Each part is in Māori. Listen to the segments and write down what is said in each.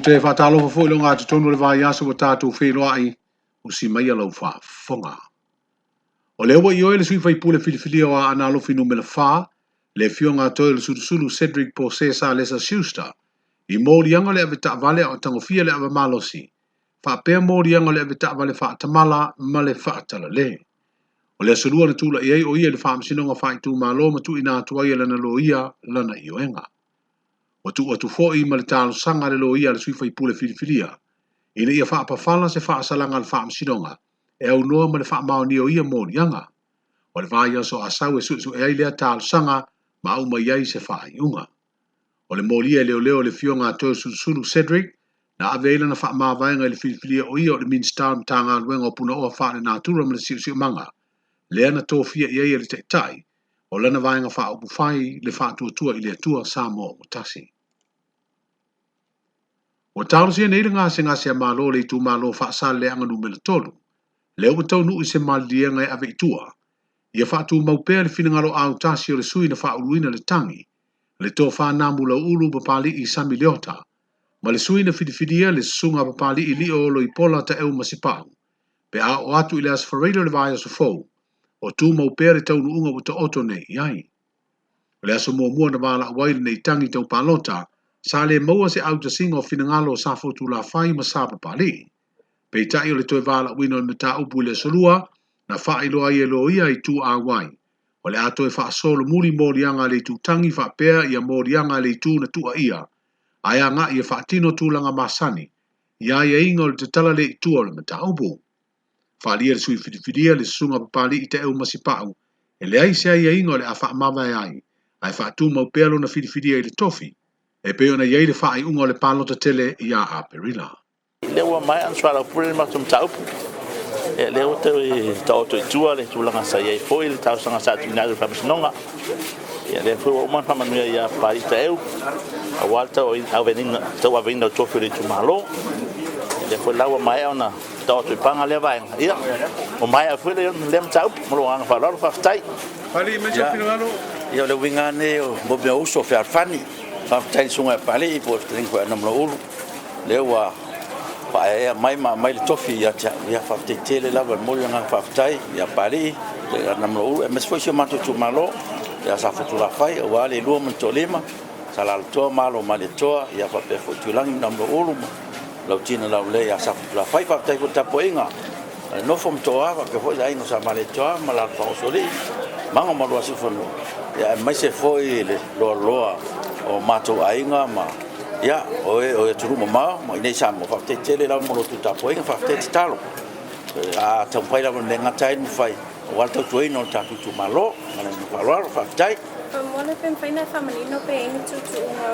te whātalofa fo ilonga te tonu le vai aso wa tātou whenua ai o si mai alau whaafonga. O le awa i oe le sui whai pule whiliwhili o a ana lofi numela wha, le fionga toi le sulu Cedric Posesa Lesa Schuster, i mōri anga le avita vale o tangofia le ava malosi, whaapea mōri anga le avita vale whaatamala ma le whaatala le. O le asurua na tūla iei o ia le whaamsinonga whaitu malo ma tu ina tuai lana lo ia lana i oenga. O tu atu fōi ma le tālo sanga le lo ia le sui whai pule whiliwhilia, ina ia whaapawhala se whaasalanga le whaamsinonga, e au noa ma le whaamao ni o ia mōri anga. O le vai aso asau e su e ai lea tālo sanga ma au mai ai se whaaiunga. O le mōria leo le fionga toi sulu Cedric, na aveila na whaama vaenga le whiliwhilia o ia o le Minstown tanga luenga o puna oa whaare nātura ma le siu manga, lea na tōwhia i ai le teitai, o lana vaenga wha upu whai le wha tua i le atua Samoa o tasi. O tālo sia neira ngā se ngā sea mālo le tu mālo wha asale le anga numela tolu, leo wa tau nui se mālienga e ave itua, ia wha tu maupea le whinangalo au tasi o le sui na wha uruina le tangi, le tō wha nāmula ulu papali i Sami Leota, ma le sui na whidiwhidia le sunga papali i li o lo i pola ta eu masipau, pe a o atu i le asfaredo le vai aso fau, o tu maupea le taunu unga o ta oto nei iai. O le aso mua na wala waile nei tangi tau palota, sa le maua se auta singa o whinangalo sa fotu la whai ma sa papali, pe tai o le toi wala wino le meta upu le solua, na wha iloa i elo ia i tu a wai, o le ato e wha solo muri morianga le tu tangi wha pea ia morianga le tu na tua ia, ai anga ia wha tino tūlanga masani, ia ia inga o le te tala le i tu o le meta upu. Whalia le sui whidiwhidia le sunga papali i te eu masipau, e le aise ia inga o le a wha mawai ai wha tu mau pelo na whidiwhidia i le tofi, e peo na iei le wha ai unga o le palota tele ia a perila. Lewa mai an swala pule matum taupu. E leo te tau to tua le tulanga sa ia foi le tau sanga sa tu nadu famasnonga. E le foi o man famanu ia pari teu. A walta o au veninga tau a vinda to fere tu malo. Le foi lawa mai ona tau to panga le vai. Ia. O mai a foi le tau mo anga fa lo fa tai. Pali me se finalo. Ia le winga ne o mo be uso fer fani. Fa tai sunga pali i po trinko na mo ulu. Lewa pa e mai le tofi ia fa tele lava mo nga fa tai ia pali le na mo e mes foi se mato tu malo ia sa fotu la fai o ale lu mo tolema sala to malo male to ia fa pe fotu lang na mo ulu lo tina la le ia sa fotu la fai fa tai ko tapoinga no fom to ava que foi ai no sa male to ma la fa soli manga mo lo si fono ia mai se foi le lo o mato ainga ma ia o turu mama nei sa mo fa tele la mo tu ta poinga fa talo a ta pai la le ngatai mo fai o alto tu no ta tu malo ma no fa fa tai mo le pen faina family no pe en tu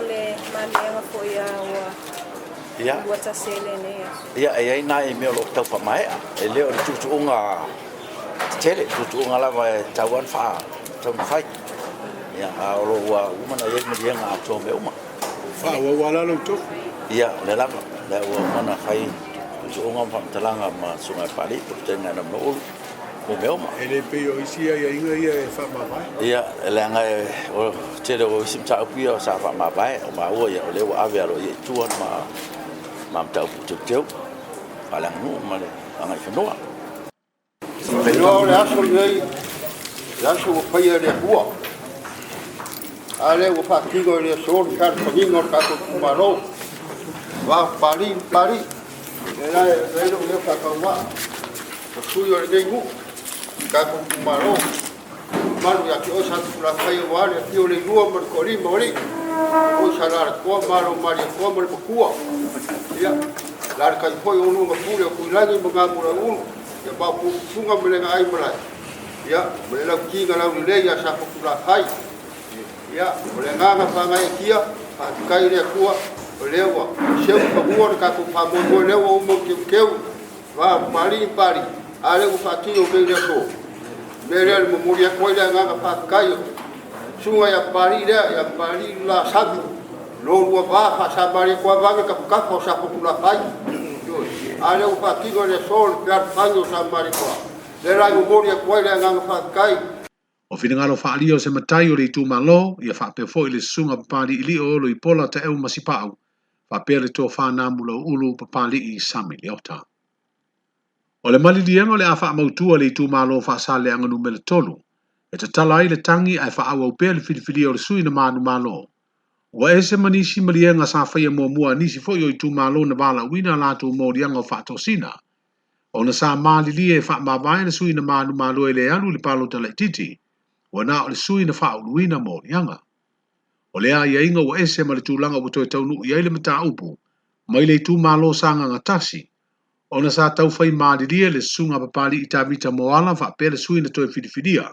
le male foi o ia wata sele ne ia ai nai me lo ta fa mai e le tu unga tele tu unga la va ta wan fa ta fai ia a lo wa uma na ye me dia nga to me uma Fa wala lo to. Ia, le lava, le ua mana kai unga talanga ma sungai pali, tenga na mo o meu ma. Ele pe o isia ia inga ia e fa mawai. Ia, le anga o tele o sim ta pia sa fa mawai, o ma o ia o le ua ave alo ia tuan ma tau putu teu. Palang nu ma le anga whenua. Whenua le aso nei, le aso o paia le hua. Ale o fa kigo le sol kar pagingo ka ko maro va pari era le fa ka wa o suyo le ngu ka ko maro maru ya ki o sa la fa yo wa le ki o le ngu mo ko ri mori o sa la ko maro mari ko mo ko ya la ka foi o no mo pure ko la ni mo ga mo ra un ya ba pu funga mo le ai mo la ya mo le la ki ga la le ya sa ko la fai ia o le nganga whangai kia kai rea kua o lewa seu pagua ka ko pamo lewa o mo keu va mari pari ale o fatio ke le so mere mo moria ko le nganga kai sunga ya pari la sabu lo lo va fa sa mari ko va ka ko sa ko la fai ale o fatio le sol per fango sa mari ko le ra mo moria ko le nganga kai O whinangalo whaalio se matai o le tu malo, ia whaapea fo i le sunga papari ili o lo i pola ta eu masipau, pea le tō whānā mula ulu papali I sami leota. O le malilianga o le a wha mautua le tū mālo wha sa le anganu me le tolu, e te tala ai le tangi ai wha awa upea le whiriwhiri o le sui na mānu mālo. Wa e se manisi malienga sa whaia mua nisi fo i tū mālo na wala wina lātu mōrianga o wha tosina. O na sa malili e wha mawai le sui na mānu mālo e le alu le palo tala I titi, wa na o le sui na wha uluina mōrianga. O le a ia inga wa e se ma le tūlanga wa toi taunu I aile mata upu, mai le tū mālo sanga ngatasi, o na sa tau whai malili e le sunga papali I tawita moala wha pele sui na toi whiriwhiria,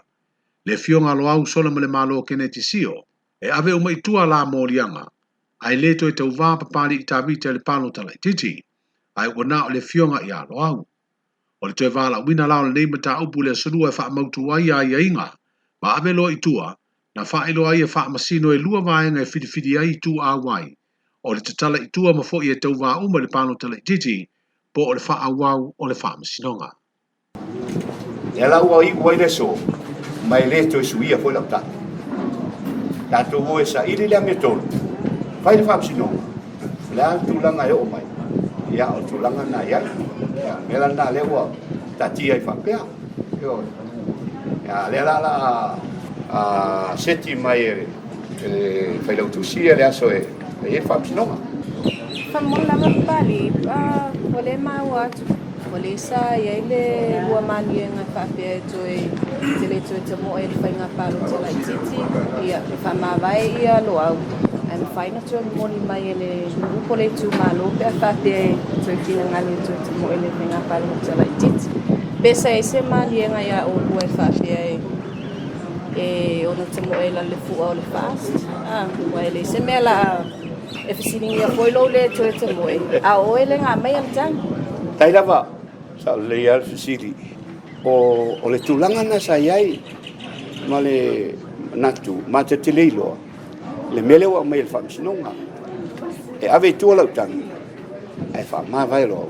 le fionga lo au sola ma le mālo kene tisio, e ave uma I tua la mōrianga, ai le toi tau wā papali I tawita le palo tala I titi, ai wana o le fionga I alo au. O le toi wala wina lao le neimata upu le surua e wha mautu wai a ia inga, ma ave lo I tua, na wha ilo ai e wha masino e lua vaenga e whiriwhiri ai tu a wai, o le tatala I tua ma fo I e tau wā uma le palo tala I titi, po o le wha awau o le wha masinonga. E la ua I ua I leso, mai le to suia foi la ta. Tato o sa ili le me tolu. Fai le wha masinonga. La tulanga e o mai. Ia o tulanga na ia. Mela na le ua tati ai wha pea. Ia le la seti mai e fai lau tusia le aso e wha masinonga. Whamona mapali, o le mau atu. O le sa ia le ua mani e ngā whapea e toi te le toi te moe le whai ngā paro tala I titi. Ia, whamawai ia lo au. Ai whaina toi moni mai e le upo le tū malo pe a whapea e toi kina ngani toi te moe le whai ngā paro tala I titi. Besa e se mani e ngā ia o ua e whapea e ona te moe la le fua o le fast. Ua e le se mea la e whisiringi a foilo le toi te moe. A oe le ngā mai am tangi. Tai lava sa le ia fisili o le tulanga na sa iai ma le natu ma te leilo le mele wa mai le famsinonga e ave tu la tangi ai fa ma vai lo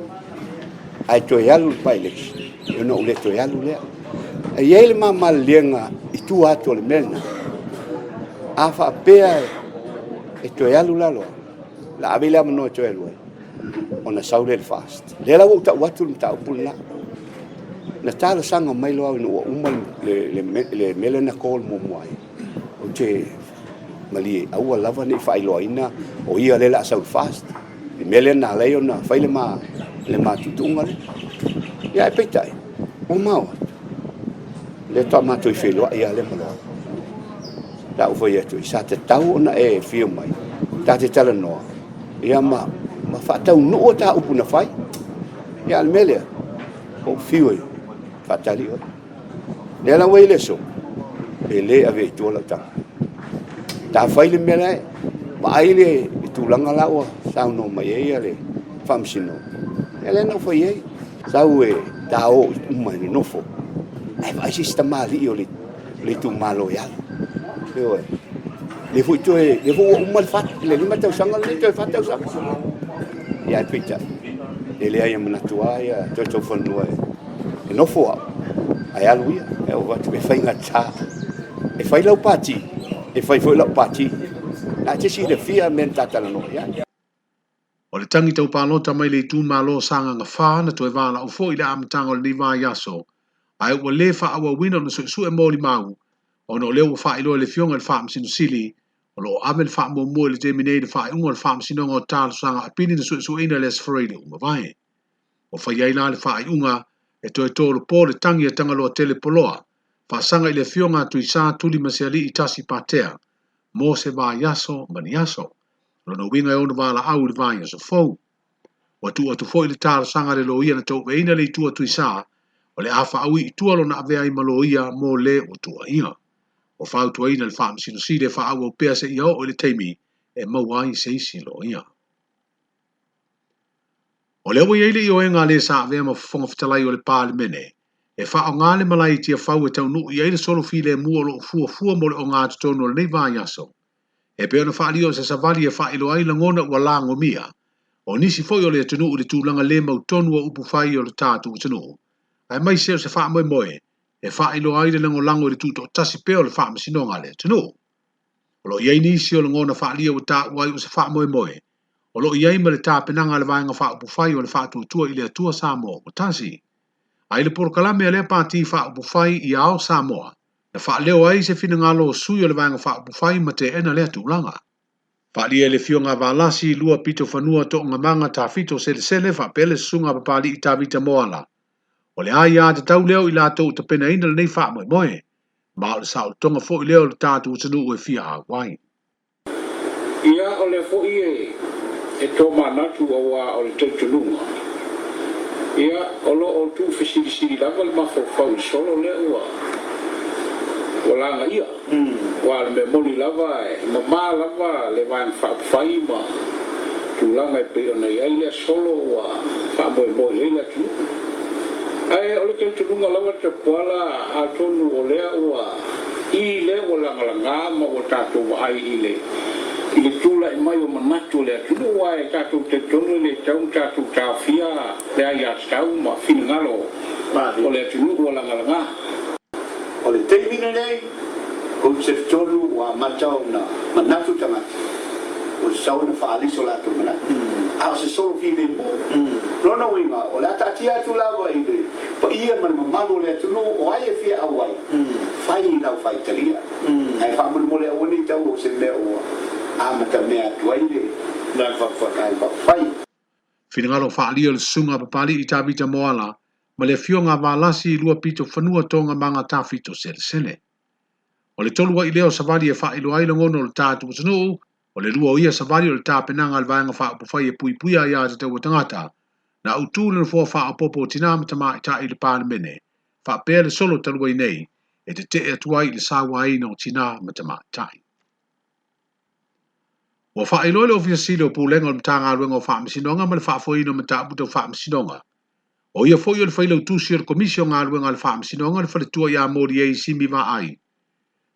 ai to yalu pailex eu no le to yalu le e iai le ma lenga I tu ato le melna a fa pea e to yalu la lo la ave la no to yalu ona saule le fast le la uta watu mta upula na tala sanga mai lo no uma le melena kol mo mai o te mali au lava ni fai lo ina o ia le la saul fast le melena le ona fai le ma tutunga le ya e petai o mau le to ma to filo ia le malo la o foi to sa te tau ona e fio mai ta te tala no ia ma fa tau no ta upu na fai ya le mele o fio fatali o le la wei le so e le ave tu la ta fai le mele ba ai le tu langa la o sa no mai e le famsino ele no foi e sa we ta o mai no fo ai vai sta mali o le tu malo ya le fui tu le fo mal fat le lima tau sanga le tu fat tau sanga ya pita ele ai mana tua ya to fo no e no fo ai aluia e o vai fai ngata e fai lau pati e fai foi lau pati na te si le fia mentata no ya O le tangi tau pālota mai le tū mālo sanga ngā whāna to e wāla o fo I le amatanga o le niwa yaso, ai ua le wha awa wina o na su e mōli mau, o na o leo wha ilo le fionga le wha msinu sili, o lo ame le wha mua le temine le wha unga le wha msinu o tālu sanga apini na su ina le sfarele uma vai. O wha iaina le wha unga e to e tō le pō le tangi e tangaloa tele poloa, wha sanga I le fionga tui sā tuli masiali I tasi pātea, mō se wā yaso mani yaso. Lona winga e ona wala au le vāia so fau. Wa tu atu fo I le tāra sanga le loia na tau veina le tu atu isa, o le awha au I tua lona avea I maloia mō le o tua ia. O whau tua ina le wha msino si le wha au au pea se ia o le teimi e mawai se isi loia. O le awa iele I o e ngā le sa avea ma whafonga fitalai o le pāle mene, e wha o ngā le malai tia whau e tau nu I eile solo fi le mua lo fua mo le o ngā tutono le nei vāia so. E pe ona whaalio se savali e whaelo ai langona ua lango mia, o nisi foi o le tunu u le tūlanga le mau tonu o upu whai o le tātu tunu. Ai mai seo se wha moe moe, e whaelo ai le lango le tūto tasi pe o le wha masinonga le tunu. O lo iei nisi o langona whaalio o tā uai o se wha moe moe, O lo iai ma le tāpenanga le vaenga wha upu whai o le wha tua i le atua Samoa o tasi. Ai le porokalame a le pāti wha upu whai i ao Samoa. Na wha leo ai se whina ngalo o sui o le vaenga wha upu whai ma te ena le atulanga. Wha lia le fio ngā wālasi lua pito whanua to ngā manga tā fito sele wha pele sunga papali i tā vita moala. O le aia te tau leo i lātou te pena ina le nei wha moe moe. Ma o le sao tonga fo i leo le tātou tanu ue fia Hawaii. Ia o le fo i e tō manatu o wā o le tautununga. Ia o lo o tū whesiri lava le mawhau solo le ua. O langa ia. Wā le me moli lava e mamā lava le wain whai ma. Tūlanga e pe o nei aile solo wā whamoe moe leila tu. Ai o le tautununga lava te puala a tonu o lea ua. I le o langa ma o tātou wa ai i le. I le tūla i mai o manatu le atunu wa e tātou te tonu le tau tātou tāwhia le ai atau ma whingalo o le atunu o langa. O le teimina nei, o se tonu wa matau na manatu tamati. O le sauna whaaliso la tu mana. A o se solo fi le mo. Rona winga, o le atatia tu lawa i le. Pa ia man mamalo le atunu o ai e fia awai. Fai i lau fai talia. Ai whaman mo le awani tau o se lea ua. Amata mea tuaile, na whawhakai whawhai. Whingalo whaalia le sunga papali i tā vita moala, ma le fio ngā wālasi i lua pito whanua tō ngā manga tā fito sele. O le tolua i leo savari e whailo ailo ngono le tātu tanu, o le lua o ia savari o le tā penanga le vaenga whaapufai e pui a ia te tau tangata, na utu le fua whaapopo tina matama i tā i le pāne mene, whaapea le solo talua i nei, e te te atua i le sawa i no tina matama tai. Wa whaelo le ofia sile o pūlenga o mtanga ruenga o whaamisinonga ma le whaafoino ma tāputa o whaamisinonga. O ia foi o le whailo tusi o le komisio ngā ruenga le whaamisinonga le whaletua i a mori e simi wa ai.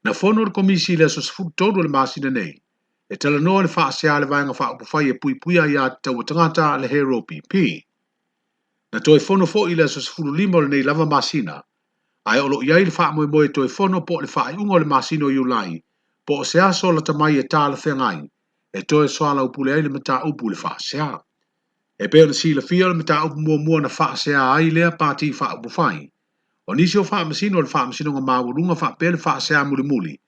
Na fono le komisi le sosfuku todo le masina nei. E tala noa le whaasea le vaenga whaapufai e pui a ia te tau tangata le Hero PP. Na toi fono fo i le sosfuku limo le nei lava masina. Ai olo iai le whaamoe moe toi fono po le whaaiunga le masino i ulai. Po o se aso la tamai e tā le whengai. E toe soala upu le aile mata upu le whaasea. E peo le sila fia le mata upu mua na whaasea ai lea pāti wha upu whai. O nisi o whaamasino le whaamasino ngā mawurunga whaapea le whaasea muli.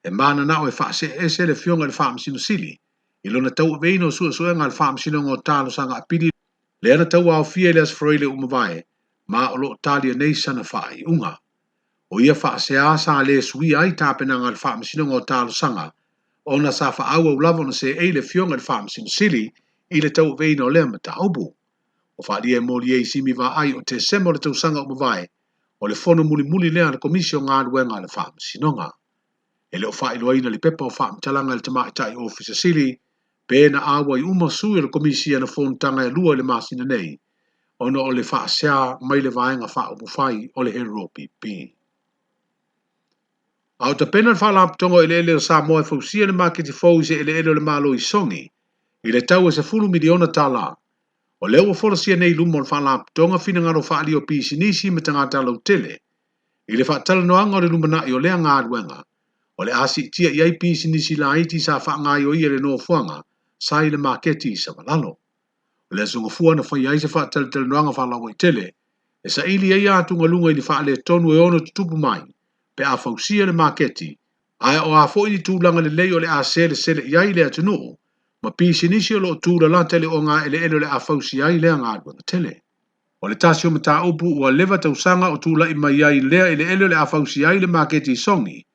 E mana nao e whaasea ese le fionga le whaamasino sili. I lona tau veino sua ngā le whaamasino ngā tālo sanga apidi. Le ana tau au fia le asfroile umawai. Ma o lo talia nei sana whaai unga. O ia whaasea sa le sui ai tāpena ngā le whaamasino ngā tālo sanga. Ona sa whaaua ulawa na se eile fionga le whaamisino sili i le tau veino lea mata aubu. O whaalia e moli e simi wa ai o te semo le tau sanga o mawai o le fono muli lea na komisio ngā ruenga le whaamisinonga. E leo whailo aina li pepa o whaamitalanga le tamaitai ofisa sili pe na awa i umasui le komisia na fontanga e lua le masina nei ona o le whaasea mai le vaenga whaupufai o le Hero PP. Au ta pena whalaptongo ele ele o Samoa e fausia le maketi fau se ele ele o le malo i songi, i le tau e se fulu miliona tala. O leo o folosia nei lumo le whalaptonga fina ngaro whaali o pisi nisi me tangata lau tele, i le whaatala noanga o le lumana i o lea ngā ruenga, o le asi tia i ai pisi nisi la iti sa whaangai o i ele no fuanga, sa i le maketi sa walalo. O le sunga fua na whai ai se whaatala tele noanga whaalawa i tele, e sa ili ai atunga lunga i le whaale tonu e ono tutupu mai, pe a fausia le maketi, ai o a fo i tūlanga le lei o le a sele iai le atunu, ma pisi nisi o lo tūla la tele o ngā ele ele o le a fausia i lea ngā ruenga tele. O le tasio mata upu ua lewa tausanga o tūla i mai ai lea ele ele o le a fausia i le maketi songi,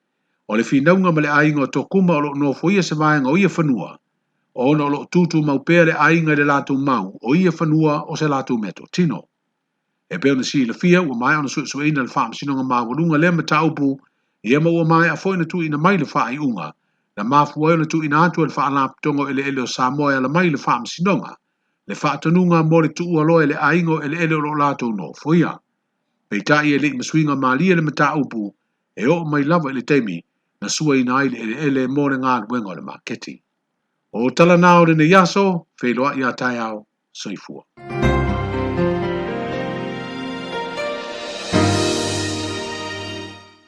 o le finaunga ma le ainga o tokuma o lo no foia se vaenga o ia whanua, o ono o lo tūtu maupea le ainga i le lātou mau o ia whanua o se lātou meto tino. E peo na si la fia ua mai ona sueina le whaamisinonga mawalunga le mata upu, ia ma ua mai a foina tu ina mai le whaai unga, na mafua na tu ina atua le whaalaptongo ele ele o Samoa ala mai le whaamisinonga, le whaatanunga mo le tu ualoa ele aingo ele ele o lo lātou no foia. Pei tai e le masuinga malia le mata upu, e o mai lava ele teimi, na sua ina ai ele ele mo le ngā ruenga o le maketi. O tala nao le ne yaso, wheloa ia tai au, soifua.